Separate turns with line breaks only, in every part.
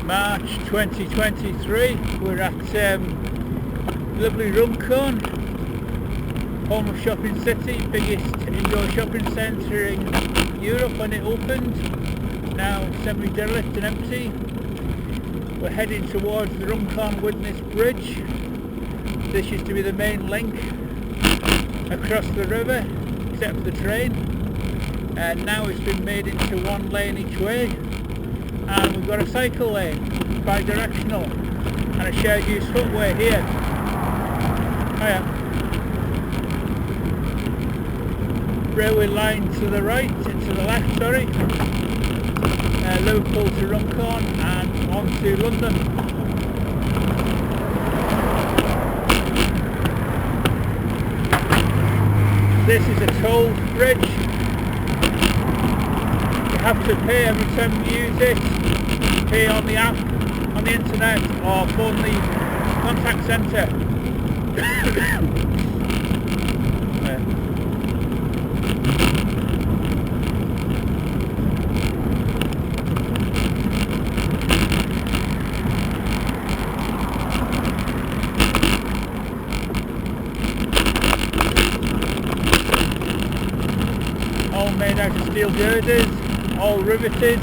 March 2023. We're at lovely Runcorn, home of Shopping City, biggest indoor shopping centre in Europe when it opened, now semi-derelict and empty. We're heading towards the Runcorn-Widnes bridge. This used to be the main link across the river, except for the train, and now it's been made into one lane each way, and we've got a cycle lane, bi-directional, and a shared use footway here. Railway line to the right, to the left, sorry. Liverpool to Runcorn and on to London. This is a toll bridge. You have to pay every time you use it. Pay on the app, on the internet, or phone the contact centre. All made out of steel girders, all riveted.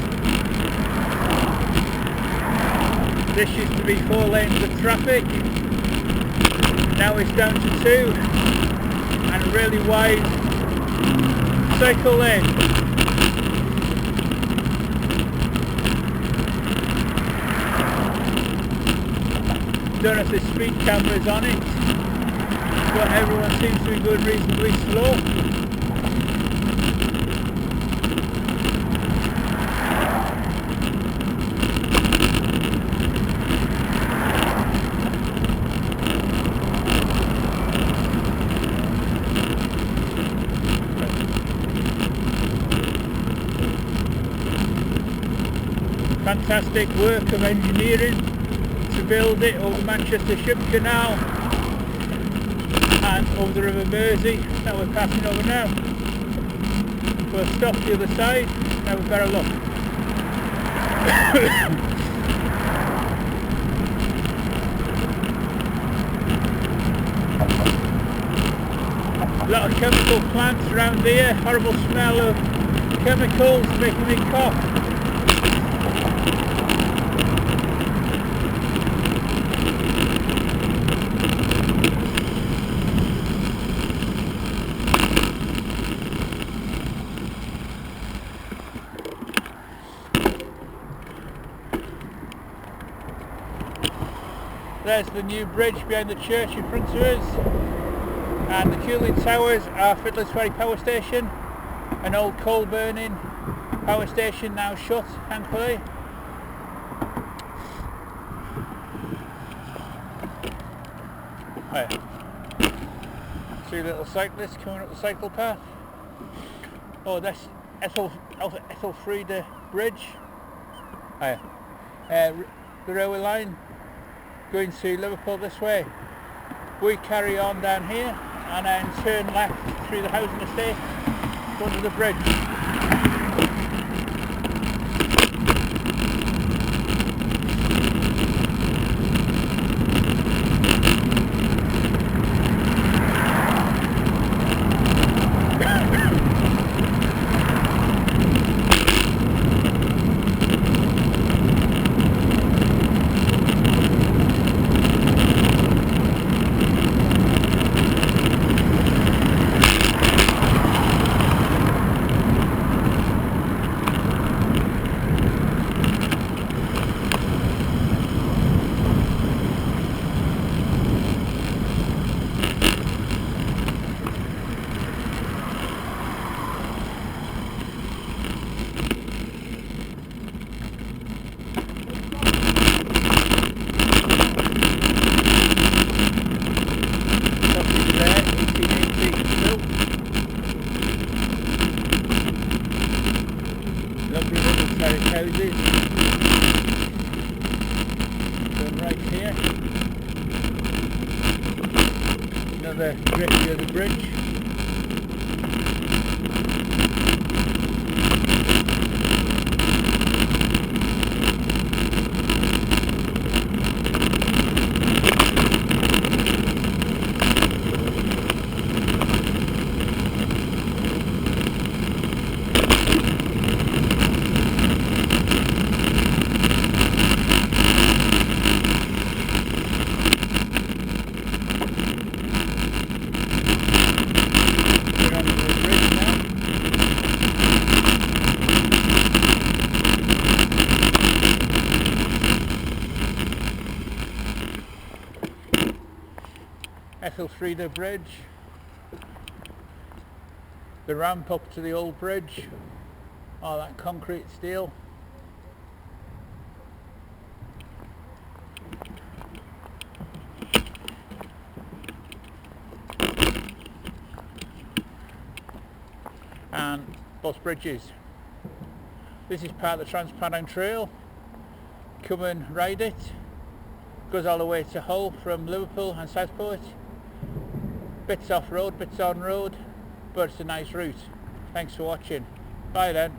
This used to be 4 lanes of traffic, now it's down to 2, and a really wide cycle lane. Don't know if there's speed cameras on it, but everyone seems to be going reasonably slow. Fantastic work of engineering to build it over Manchester Ship Canal and over the River Mersey that we're passing over now. We'll stop the other side, now we've got a look. A lot of chemical plants around here, horrible smell of chemicals making me cough. There's the new bridge behind the church in front of us, and the cooling towers are Fiddler's Ferry power station, an old coal burning power station now shut, thankfully. Right. 2 little cyclists coming up the cycle path. Oh, that's Ethelfrieda Bridge. The railway line going to Liverpool this way. We carry on down here and then turn left through the housing estate, go to the bridge. Houses. Turn right here. Another great view of the bridge. Ethel Bridge, the ramp up to the old bridge, all that concrete steel. And both bridges. This is part of the Trans-Pennine Trail. Come and ride it. Goes all the way to Hull from Liverpool and Southport. Bits off road, bits on road, but it's a nice route. Thanks for watching. Bye then.